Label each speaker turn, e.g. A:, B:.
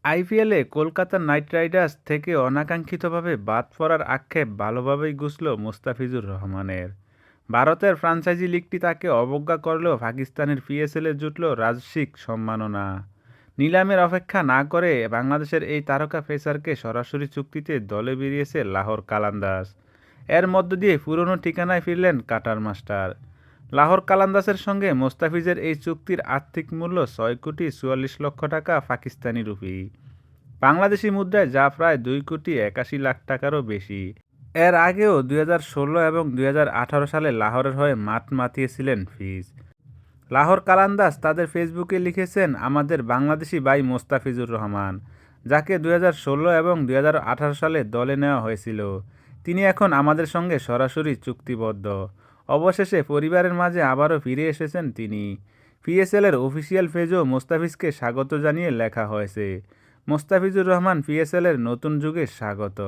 A: আইপিএলে Kolkata night Riders থেকে অনাকাঙ্ক্ষিতভাবে বাদ পড়ার আক্ষেপ ভালোভাবেই গুছল মোস্তাফিজুর রহমানের। ভারতের ফ্রাঞ্চাইজি লিগটি তাকে অবজ্ঞা করলেও পাকিস্তানের পিএসএলে জুটল রাজসিক সম্মাননা। নিলামের অপেক্ষা না করে বাংলাদেশের এই তারকা পেসারকে সরাসরি চুক্তিতে দলে বেরিয়েছে লাহোর কালান্দাস। এর মধ্য দিয়ে পুরনো ঠিকানায় ফিরলেন কাটার মাস্টার। লাহোর কালান্দাসের সঙ্গে মোস্তাফিজের এই চুক্তির আর্থিক মূল্য ৬ কোটি ৪৪ লক্ষ টাকা পাকিস্তানি রুপি, বাংলাদেশি মুদ্রায় যা প্রায় ২ কোটি ৮১ লাখ টাকারও বেশি। এর আগেও ২০১৬ এবং ২০১৮ সালে লাহোরের হয়ে মাঠ মাতিয়েছিলেন ফিজ। লাহোর কালান্দাস তাদের ফেসবুকে লিখেছেন, আমাদের বাংলাদেশি ভাই মোস্তাফিজুর রহমান, যাকে ২০১৬ এবং ২০১৮ সালে দলে নেওয়া হয়েছিল, তিনি এখন আমাদের সঙ্গে সরাসরি চুক্তিবদ্ধ। অবশেষে পরিবারের মাঝে আবারও ফিরে এসেছেন তিনি। পিএসএলের অফিসিয়াল পেজও মোস্তাফিজকে স্বাগত জানিয়ে লেখা হয়েছে, মোস্তাফিজুর রহমান পিএসএলের নতুন যুগে স্বাগত।